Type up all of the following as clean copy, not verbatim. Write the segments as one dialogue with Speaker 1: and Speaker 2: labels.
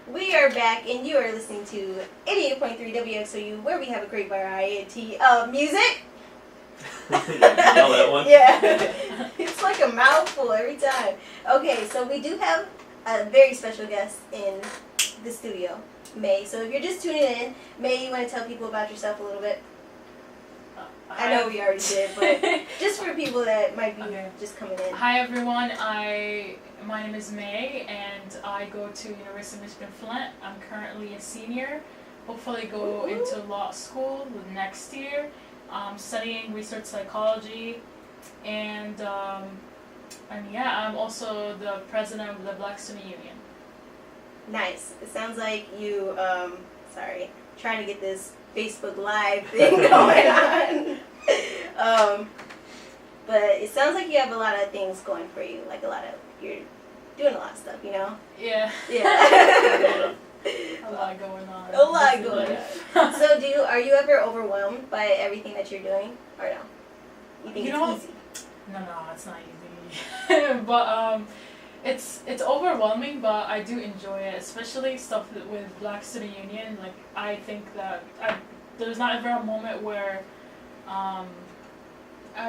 Speaker 1: We are back, and you are listening to 88.3 WXOU, where we have a great variety of music.
Speaker 2: Know that one?
Speaker 1: Yeah. It's like a mouthful every time. Okay, so we do have a very special guest in the studio, May. So if you're just tuning in, May, you want to tell people about yourself a little bit? I know we already did, but just for people that might be just coming in.
Speaker 3: Hi everyone, my name is May and I go to University of Michigan Flint. I'm currently a senior. Hopefully go into law school next year. I'm studying research psychology and yeah, I'm also the president of the Black Student Union. Nice.
Speaker 1: It sounds like you, trying to get this Facebook Live thing going on. But it sounds like you have a lot of things going for you, like you're doing a lot of stuff, you know?
Speaker 3: Yeah.
Speaker 1: Yeah.
Speaker 3: A lot going on.
Speaker 1: A lot going on. So are you ever overwhelmed by everything that you're doing, or no? You think it's easy?
Speaker 3: No, it's not easy. But it's overwhelming, but I do enjoy it, especially stuff with Black Student Union. Like, I think that there's not ever a moment where I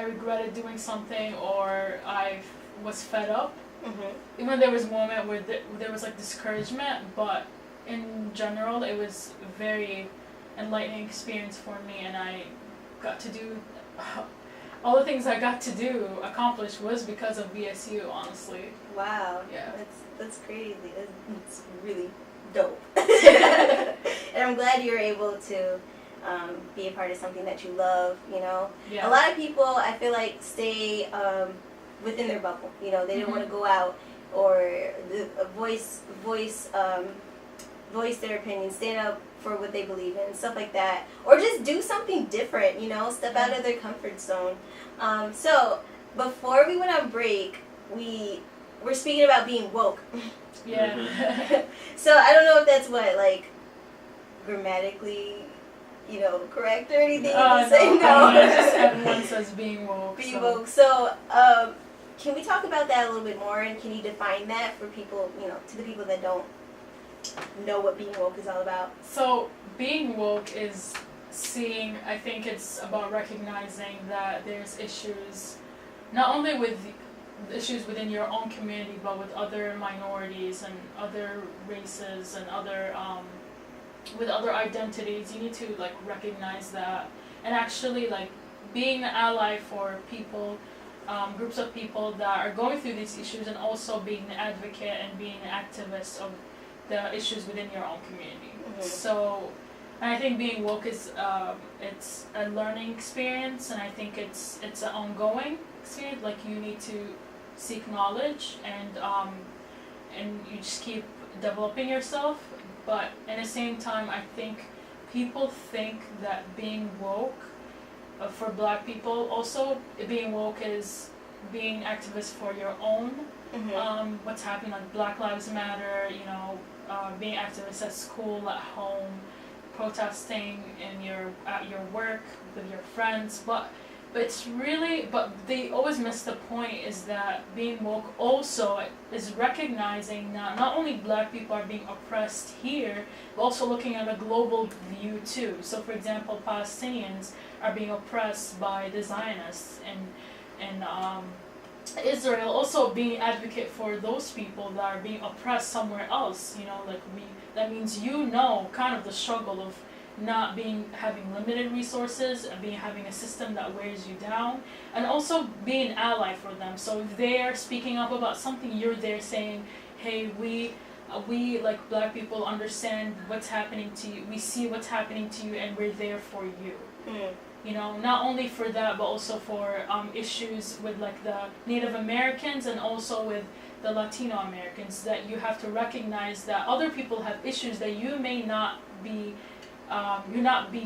Speaker 3: regretted doing something or I was fed up. Mm-hmm. Even there was a moment where there was like discouragement, but in general it was a very enlightening experience for me, and I got to do all the things I got to accomplish was because of BSU, honestly.
Speaker 1: Wow.
Speaker 3: Yeah.
Speaker 1: That's crazy. That's really dope. And I'm glad you're able to be a part of something that you love, you know.
Speaker 3: Yeah.
Speaker 1: A lot of people, I feel like, stay within their bubble. You know, they don't want to go out or voice their opinion, stand up for what they believe in, stuff like that, or just do something different. You know, step out of their comfort zone. So before we went on break, we're speaking about being woke.
Speaker 3: Yeah.
Speaker 1: So I don't know if that's grammatically, correct or anything.
Speaker 3: No. Just everyone says being woke.
Speaker 1: Being woke. So, can we talk about that a little bit more, and can you define that for people, to the people that don't know what being woke is all about?
Speaker 3: So, being woke is I think it's about recognizing that there's issues, not only with issues within your own community, but with other minorities and other races and other with other identities. You need to recognize that, and actually being an ally for people, groups of people that are going through these issues, and also being an advocate and being an activist of the issues within your own community. Mm-hmm. So, and I think being woke is it's a learning experience, and I think it's an ongoing experience. You need to seek knowledge, and you just keep developing yourself. But at the same time, I think people think that being woke, for Black people, also being woke is being activist for your own, what's happening, Black Lives Matter, being activist at school, at home, protesting at your work with your friends, but they always miss the point, is that being woke also is recognizing that not only Black people are being oppressed here, but also looking at a global view too. So, for example, Palestinians are being oppressed by the Zionists, and Israel also being advocate for those people that are being oppressed somewhere else. That means kind of the struggle of not having limited resources, and having a system that wears you down, and also being an ally for them. So if they are speaking up about something, you're there saying, hey, we like Black people understand what's happening to you, we see what's happening to you, and we're there for you. Not only for that, but also for issues with the Native Americans, and also with the Latino Americans, that you have to recognize that other people have issues that you may not be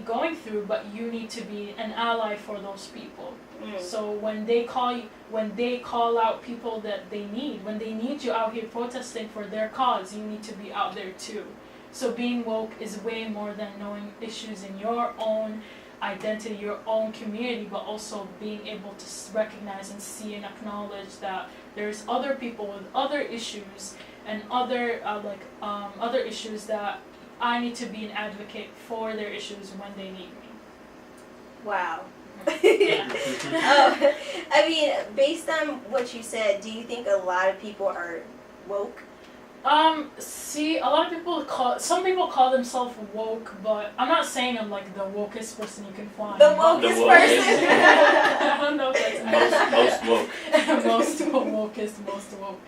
Speaker 3: going through, but you need to be an ally for those people. So when they call out people that when they need you out here protesting for their cause, you need to be out there too. So being woke is way more than knowing issues in your own identity, your own community, but also being able to recognize and see and acknowledge that there's other people with other issues and other other issues that I need to be an advocate for their issues when they need me.
Speaker 1: Wow.
Speaker 3: Yeah.
Speaker 1: I mean, based on what you said, do you think a lot of people are woke?
Speaker 3: See, a lot of some people call themselves woke, but I'm not saying I'm like the wokest person you can find.
Speaker 1: The wokest person?
Speaker 3: I don't know if that's
Speaker 2: Most woke.
Speaker 3: most woke.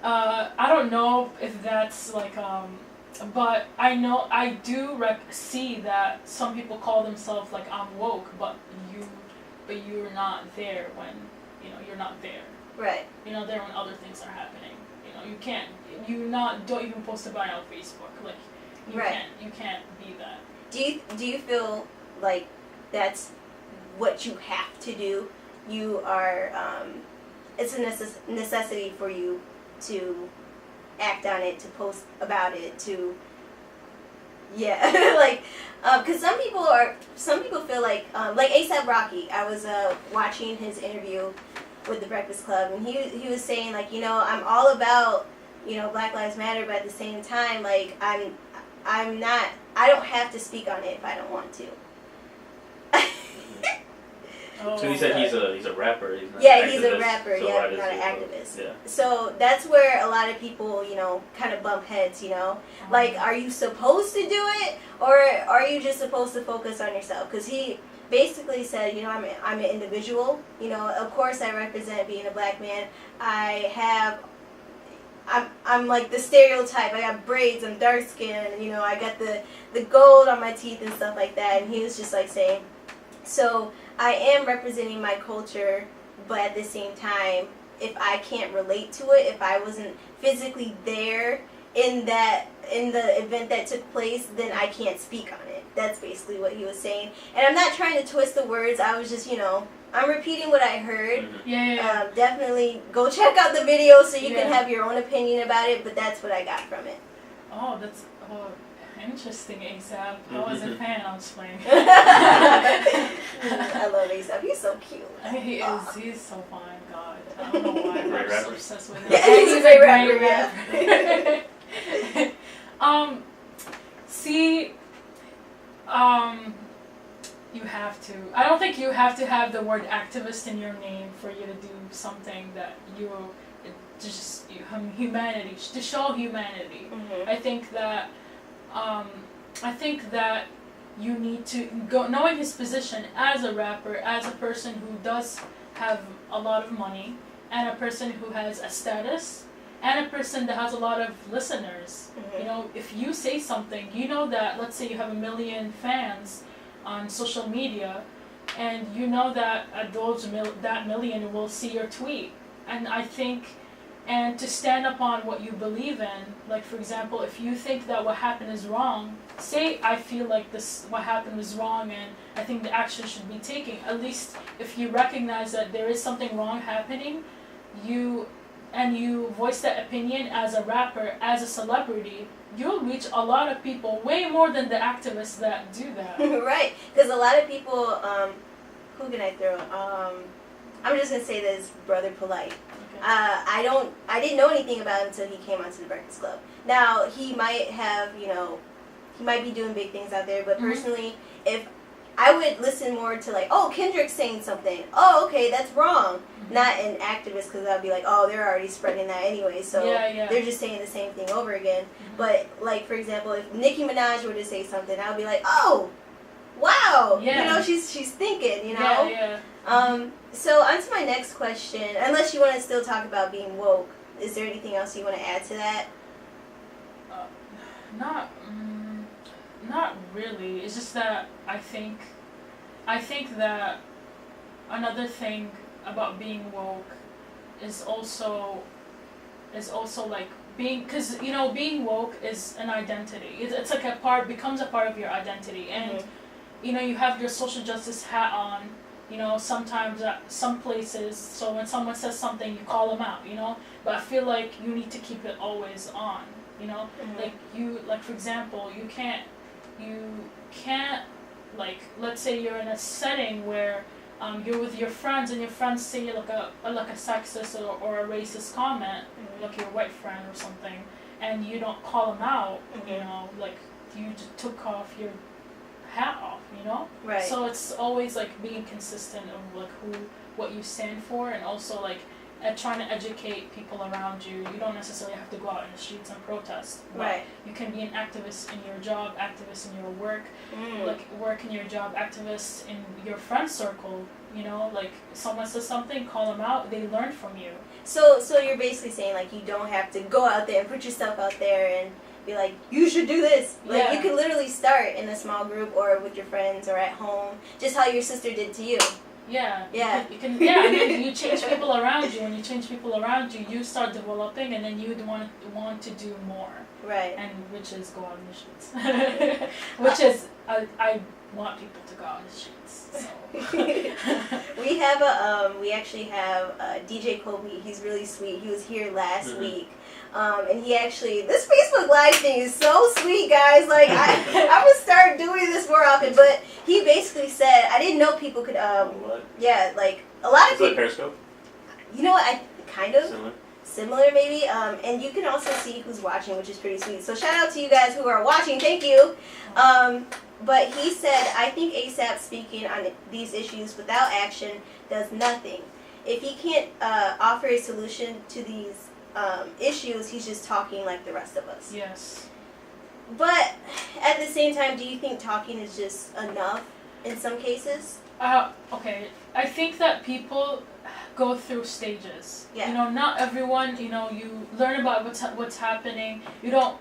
Speaker 3: I don't know if that's like, but I do see that some people call themselves like I'm woke, but you're not there when, you're not there.
Speaker 1: Right.
Speaker 3: You're not there when other things are happening. You don't even post about it on Facebook. Like, you can't be that.
Speaker 1: Do you feel like that's what you have to do? You are, it's a necessity for you to act on it, to post about it, to, like, because some people feel like A$AP Rocky. I was watching his interview with the Breakfast Club, and he was saying, like, I'm all about, Black Lives Matter, but at the same time, like, I don't have to speak on it if I don't want to.
Speaker 2: So he said he's a rapper. He's not
Speaker 1: Yeah,
Speaker 2: an
Speaker 1: he's a
Speaker 2: activist.
Speaker 1: rapper,
Speaker 2: So
Speaker 1: yeah,
Speaker 2: why does
Speaker 1: not
Speaker 2: he
Speaker 1: an
Speaker 2: vote?
Speaker 1: activist.
Speaker 2: Yeah.
Speaker 1: So that's where a lot of people, kind of bump heads, Like, are you supposed to do it, or are you just supposed to focus on yourself? Because he basically said, I'm an individual. Of course I represent being a black man. I'm like the stereotype. I got braids, I'm dark skinned, I got the gold on my teeth and stuff like that. And he was just like saying, so I am representing my culture, but at the same time, if I can't relate to it, if I wasn't physically there in the event that took place, then I can't speak on it. That's basically what he was saying. And I'm not trying to twist the words. I was just, I'm repeating what I heard.
Speaker 2: Mm-hmm.
Speaker 3: Yeah.
Speaker 1: Definitely go check out the video so you
Speaker 3: Yeah.
Speaker 1: can have your own opinion about it, but that's what I got from it.
Speaker 3: Oh, that's interesting, A$AP. I was a fan. I was playing.
Speaker 1: I love A$AP. He's so cute.
Speaker 3: He is. He's so fine. God, I don't know why I'm
Speaker 2: Great
Speaker 3: so
Speaker 2: rapper.
Speaker 3: obsessed with him.
Speaker 1: Yeah, he's a great rapper, yeah.
Speaker 3: See, you have to. I don't think you have to have the word activist in your name for you to do something that humanity, to show humanity.
Speaker 1: Mm-hmm.
Speaker 3: I think that you need to go, knowing his position as a rapper, as a person who does have a lot of money, and a person who has a status, and a person that has a lot of listeners.
Speaker 1: Mm-hmm.
Speaker 3: If you say something, that, let's say you have 1 million fans on social media, and that million will see your tweet. And I think, and to stand up on what you believe in, like, for example, if you think that what happened is wrong, say I feel like what happened was wrong and I think the action should be taken. At least if you recognize that there is something wrong happening, you voice that opinion as a rapper, as a celebrity, you'll reach a lot of people, way more than the activists that do that.
Speaker 1: Right, because a lot of people, who can I throw? I'm just gonna say this, Brother Polite.
Speaker 3: Okay.
Speaker 1: I didn't know anything about him until he came onto the Breakfast Club. Now, he might have, he might be doing big things out there, but
Speaker 3: Mm-hmm.
Speaker 1: personally, if I would listen more to, like, oh, Kendrick's saying something. Oh, okay, that's wrong.
Speaker 3: Mm-hmm.
Speaker 1: Not an activist, because I'd be like, oh, they're already spreading that anyway, so they're just saying the same thing over again.
Speaker 3: Mm-hmm.
Speaker 1: But, like, for example, if Nicki Minaj were to say something, I would be like, oh, wow.
Speaker 3: Yeah.
Speaker 1: She's thinking,
Speaker 3: Yeah.
Speaker 1: So on to my next question. Unless you want to still talk about being woke, is there anything else you want to add to that?
Speaker 3: Not really. It's just that I think that another thing about being woke is also like because being woke is an identity. It's like becomes a part of your identity, and you have your social justice hat on. Sometimes at some places, so when someone says something, you call them out. But I feel like you need to keep it always on. Like for example, you can't like, let's say you're in a setting where you're with your friends and your friends say like a sexist or a racist comment. like your white friend or something, and you don't call them out,
Speaker 1: Mm-hmm.
Speaker 3: you know, like you just took off your hat off, you know.
Speaker 1: Right.
Speaker 3: So it's always like being consistent of like what you stand for, and also like trying to educate people around you. You don't necessarily have to go out in the streets and protest. But
Speaker 1: Right.
Speaker 3: you can be an activist in your job, activist in your work, like work in your job, activist in your friend circle. You know, like someone says something, call them out. They learn from you.
Speaker 1: So you're basically saying like you don't have to go out there and put yourself out there and be like, you should do this. Like
Speaker 3: Yeah.
Speaker 1: you can literally start in a small group or with your friends or at home, just how your sister did to you.
Speaker 3: Yeah.
Speaker 1: Yeah.
Speaker 3: You can yeah, and then you change people around you. When you change people around you, you start developing, and then you'd want to do more.
Speaker 1: Right.
Speaker 3: And which is go out in the streets. Which is I want people to go out in the streets. So.
Speaker 1: We actually have DJ Kobe. He's really sweet. He was here last week. And he actually, this Facebook Live thing is so sweet, guys. Like, I would start doing this more often, but he basically said, I didn't know people could,
Speaker 2: What?
Speaker 1: yeah, like, a lot of
Speaker 2: Is that
Speaker 1: people,
Speaker 2: Periscope?
Speaker 1: you know what, I kind of,
Speaker 2: Similar?
Speaker 1: similar maybe, and you can also see who's watching, which is pretty sweet. So shout out to you guys who are watching, thank you. But he said, I think ASAP speaking on these issues without action does nothing. If he can't offer a solution to these issues, he's just talking like the rest of us.
Speaker 3: Yes.
Speaker 1: But at the same time, do you think talking is just enough in some cases?
Speaker 3: Okay. I think that people go through stages.
Speaker 1: Yeah.
Speaker 3: You know, not everyone, you know, you learn about what's happening. You don't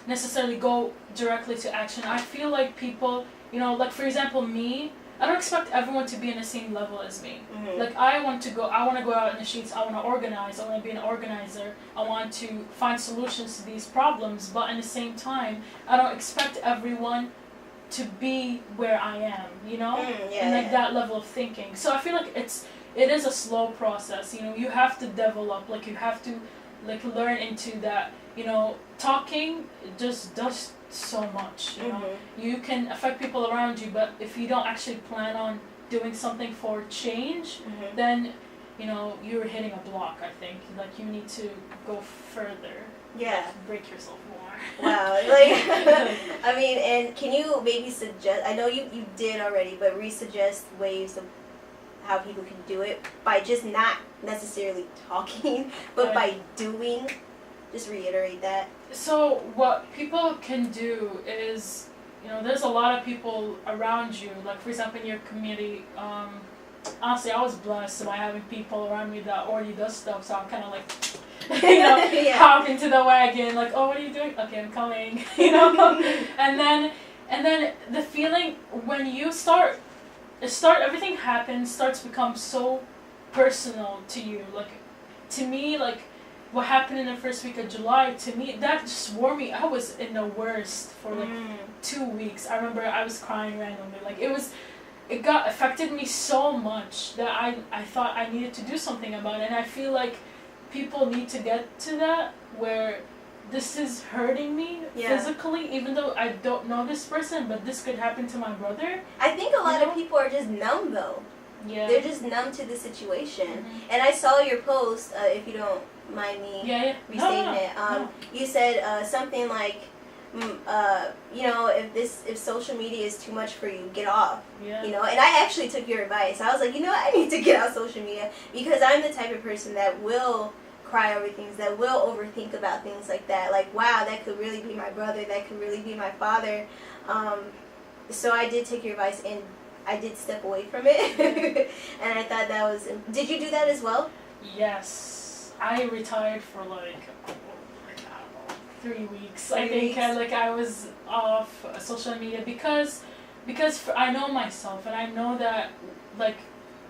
Speaker 3: necessarily go directly to action. I feel like people, you know, like for example me, I don't expect everyone to be in the same level as me.
Speaker 1: Mm-hmm.
Speaker 3: Like I want to go out in the streets, I want to organize, I want to be an organizer, I want to find solutions to these problems, but at the same time, I don't expect everyone to be where I am, you know?
Speaker 1: Yeah,
Speaker 3: and like that level of thinking. So I feel like it is a slow process, you know, you have to develop, like you have to like learn into that, you know, talking just does so much, you know. You can affect people around you, but if you don't actually plan on doing something for change, then, you know, you're hitting a block, I think. Like, you need to go further.
Speaker 1: Yeah.
Speaker 3: Like, break yourself more.
Speaker 1: Wow. Like, I mean, and can you maybe suggest, I know you did already, but re-suggest ways of how people can do it by just not necessarily talking, but by doing. Just reiterate that.
Speaker 3: So what people can do is, you know, there's a lot of people around you, like for example in your community, honestly I was blessed by having people around me that already does stuff, so I'm kind of like, you know, hop into the wagon, like, oh, what are you doing? Okay, I'm coming, you know. and then the feeling when you start everything starts to become so personal to you. Like, to me, like, what happened in the first week of July, to me, that just wore me. I was in the worst for like 2 weeks. I remember I was crying randomly. Like, it affected me so much that I thought I needed to do something about it. And I feel like people need to get to that where this is hurting me physically, even though I don't know this person, but this could happen to my brother.
Speaker 1: I think a lot of people are just numb though.
Speaker 3: Yeah.
Speaker 1: They're just numb to the situation. And I saw your post, if you don't mind me restating it. You said something like, you know, if social media is too much for you, get off. You know, and I actually took your advice. I was like, you know what, I need to get off social media because I'm the type of person that will cry over things, that will overthink about things like that. Like, wow, that could really be my brother, that could really be my father. So I did take your advice and I did step away from it. And I thought that was... Did you do that as well?
Speaker 3: Yes. I retired for like, I don't know, 3 weeks. I think I was off social media because I know myself and I know that like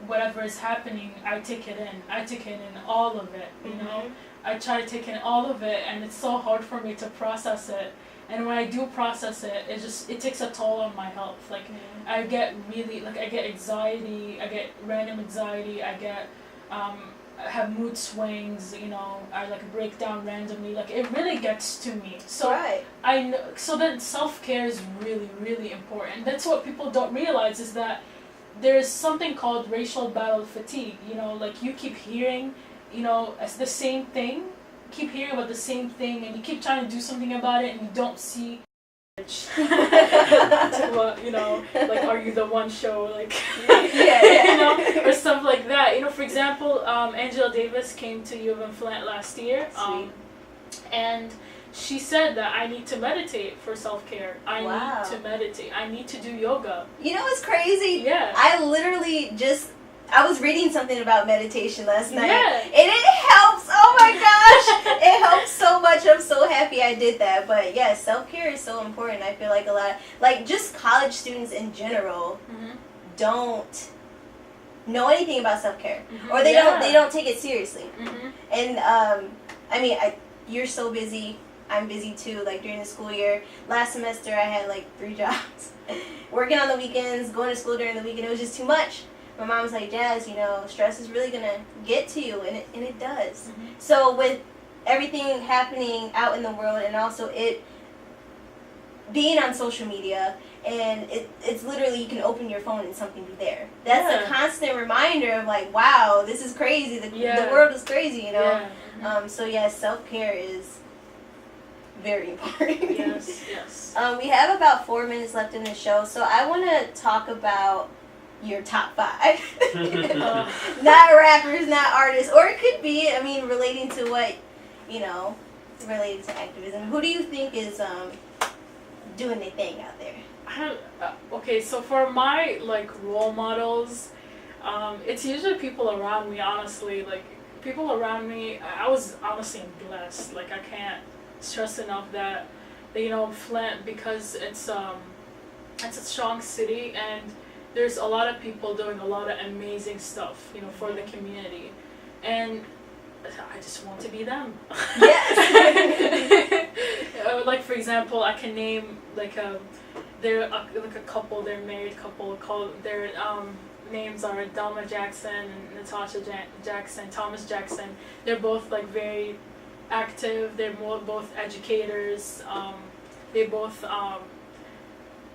Speaker 3: whatever is happening, I take it in. I take in all of it, you know? I try to take in all of it and it's so hard for me to process it. And when I do process it, it takes a toll on my health. Like, I get really, like, I get anxiety, I get random anxiety, I have mood swings, you know, I like break down randomly, like it really gets to me. So I know, so then self-care is really, really important. That's what people don't realize is that there's something called racial battle fatigue, you know, like you keep hearing, you know, as the same thing keep hearing about the same thing and you keep trying to do something about it and you don't see to you know, like Are You the One show, like you know, or stuff like that. You know, for example, Angela Davis came to U of M Flint last year, and she said that I need to meditate for self-care. I need to meditate. I need to do yoga.
Speaker 1: You know what's crazy?
Speaker 3: Yeah.
Speaker 1: I literally I was reading something about meditation last night.
Speaker 3: Yeah.
Speaker 1: And it helps. Oh my gosh. It helps so much. I'm so happy I did that. But yeah, self-care is so important. I feel like a lot, like just college students in general don't know anything about self-care. Or they don't take it seriously. And I mean, you're so busy. I'm busy too, like during the school year. Last semester I had like 3 jobs. Working on the weekends, going to school during the weekend, it was just too much. My mom was like, Jazz, you know, stress is really going to get to you, and it does. So with everything happening out in the world and also it being on social media, and it's literally you can open your phone and something be there. That's a constant reminder of like, wow, this is crazy. The world is crazy, you know. So yeah, self-care is very important.
Speaker 3: Yes.
Speaker 1: We have about 4 minutes left in the show, so I want to talk about your top 5. Not rappers, not artists, or it could be, I mean, relating to what, you know, related to activism. Who do you think is doing their thing out there?
Speaker 3: Okay, so for my like role models, it's usually people around me. Honestly, like people around me. I was honestly blessed. Like I can't stress enough that you know, Flint, because it's a strong city and there's a lot of people doing a lot of amazing stuff, you know, for the community, and I just want to be them.
Speaker 1: Yes.
Speaker 3: Like for example, I can name like they're like a couple, they're a married couple called their names are Dalma Jackson and Natasha Jackson, Thomas Jackson. They're both like very active. They're both educators. They both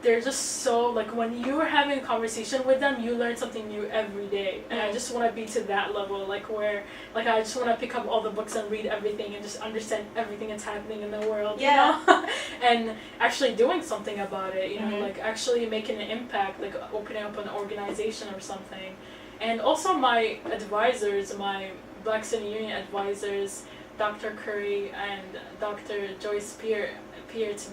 Speaker 3: they're just so, like when you're having a conversation with them, you learn something new every day. And I just want to be to that level, like where, like I just want to pick up all the books and read everything and just understand everything that's happening in the world, you know? And actually doing something about it, you know, like actually making an impact, like opening up an organization or something. And also my advisors, my Black Student Union advisors, Dr. Curry and Dr. Joyce Pearce,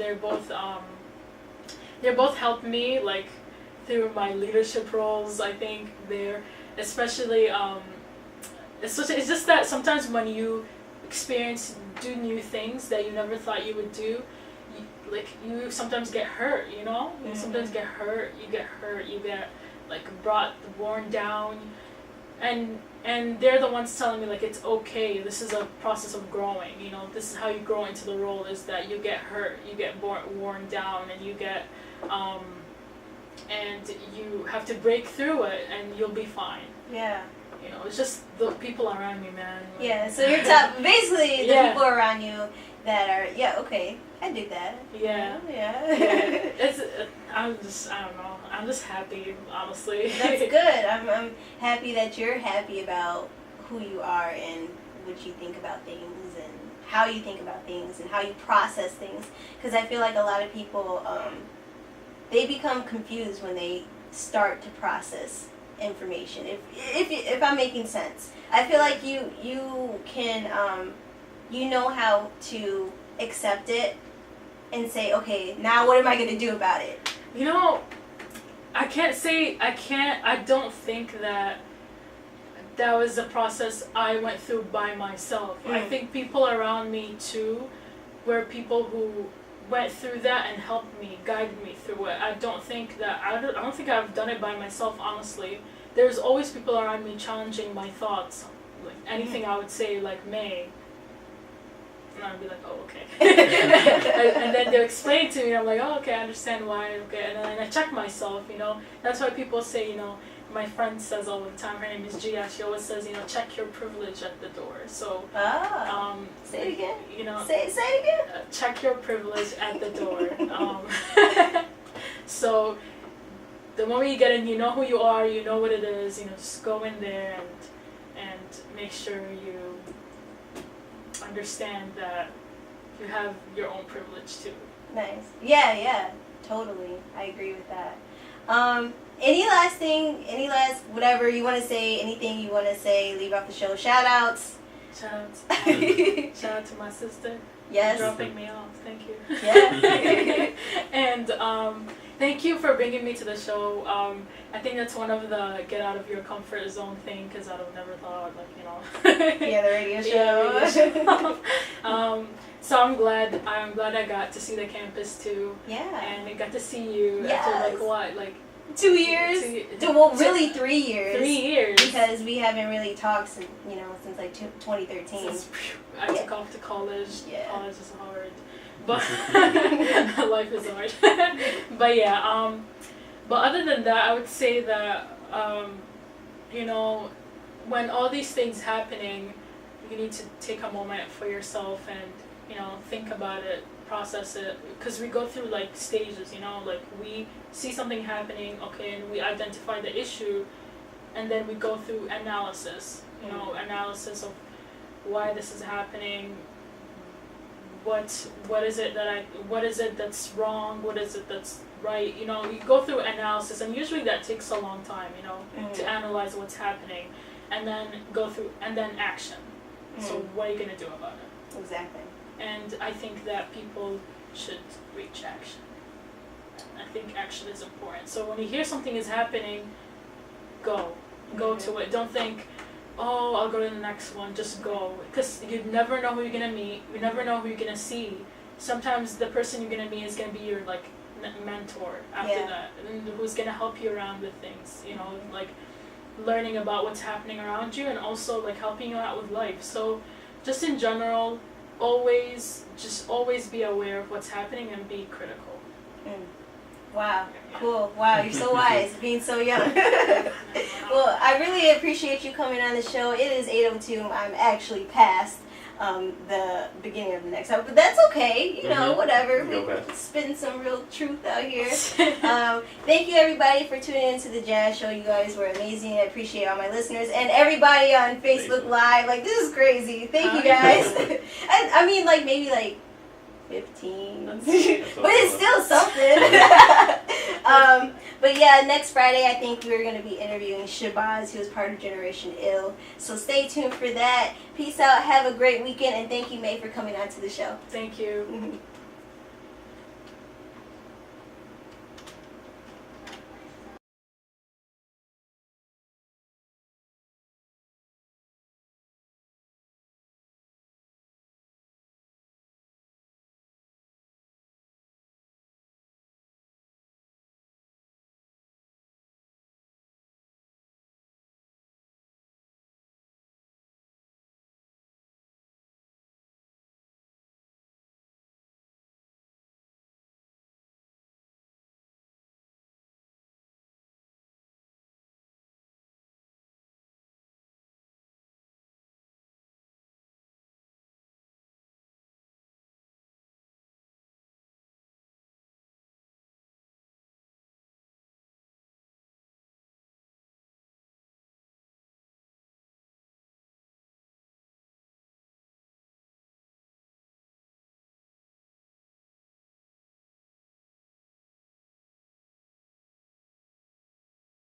Speaker 3: they're both helped me like through my leadership roles. I think they're especially it's just that sometimes when you do new things that you never thought you would do, you sometimes get hurt, you know. You sometimes get hurt, you get like worn down, and they're the ones telling me like it's okay, this is a process of growing, you know, this is how you grow into the role, is that you get hurt, you get worn down, and you get and you have to break through it and you'll be fine. Yeah. You know, it's just the people around me, man. Like,
Speaker 1: yeah, so you're basically the people around you that are, okay, I did that.
Speaker 3: Yeah. I don't know, I'm just happy, honestly.
Speaker 1: That's good. I'm happy that you're happy about who you are and what you think about things and how you think about things and how you process things. Because I feel like a lot of people, they become confused when they start to process information. If I'm making sense, I feel like you can you know how to accept it and say, okay, now what am I going to do about it?
Speaker 3: You know, I don't think that was a process I went through by myself. I think people around me too were people who went through that and helped me, guided me through it. I don't think I've done it by myself, honestly. There's always people around me challenging my thoughts. Like anything I would say, like May, and I'd be like, oh, okay. and then they'll explain to me, and I'm like, oh, okay, I understand why, okay. And then I check myself, you know. That's why people say, you know, my friend says all the time, her name is Gia, she always says, you know, check your privilege at the door. So,
Speaker 1: say it again.
Speaker 3: You know,
Speaker 1: say it again.
Speaker 3: Check your privilege at the door. So, the moment you get in, you know who you are, you know what it is, you know, just go in there and make sure you understand that you have your own privilege too.
Speaker 1: Nice. Yeah, totally. I agree with that. Any last whatever you want to say, anything you want to say, leave off the show. Shout outs.
Speaker 3: Shout out to my sister.
Speaker 1: Yes.
Speaker 3: Dropping me off. Thank you.
Speaker 1: Yeah.
Speaker 3: And thank you for bringing me to the show. I think that's one of the get out of your comfort zone thing, because I would never thought,
Speaker 1: Yeah, the radio show.
Speaker 3: Yeah, so I'm glad I got to see the campus too.
Speaker 1: Yeah.
Speaker 3: And I got to see you
Speaker 1: Yes.
Speaker 3: after
Speaker 1: 2 years? Well, really 3 years.
Speaker 3: 3 years.
Speaker 1: Because we haven't really talked since 2013.
Speaker 3: I took off to college.
Speaker 1: Yeah.
Speaker 3: College is hard. But life is hard. But yeah, but other than that, I would say that, when all these things happening, you need to take a moment for yourself and, think about it, process it, because we go through stages, we see something happening, okay, and we identify the issue, and then we go through analysis, analysis of why this is happening, what is it that's wrong, what is it that's right, you go through analysis, and usually that takes a long time, to analyze what's happening, and then action. So what are you going to do about it?
Speaker 1: Exactly.
Speaker 3: And I think that people should reach action. I think action is important. So when you hear something is happening, go to it. Don't think, oh, I'll go to the next one. Just go, because you never know who you're gonna meet. You never know who you're gonna see. Sometimes the person you're gonna meet is gonna be your mentor after that, and who's gonna help you around with things. Learning about what's happening around you, and also helping you out with life. So just in general, always be aware of what's happening and be critical.
Speaker 1: Wow, cool. Wow, you're so wise, being so young. Well, I really appreciate you coming on the show. It is 8:02. I'm actually past the beginning of the next hour, but that's okay. Whatever. We're spitting some real truth out here. Thank you, everybody, for tuning into the Jazz Show. You guys were amazing. I appreciate all my listeners and everybody on Facebook Live. This is crazy. Thank you, guys. I mean, maybe 15, but it's still something. But yeah, next Friday I think we're going to be interviewing Shabazz, who is part of Generation Ill. So stay tuned for that. Peace out. Have a great weekend, and thank you, May, for coming on to the show.
Speaker 3: Thank you.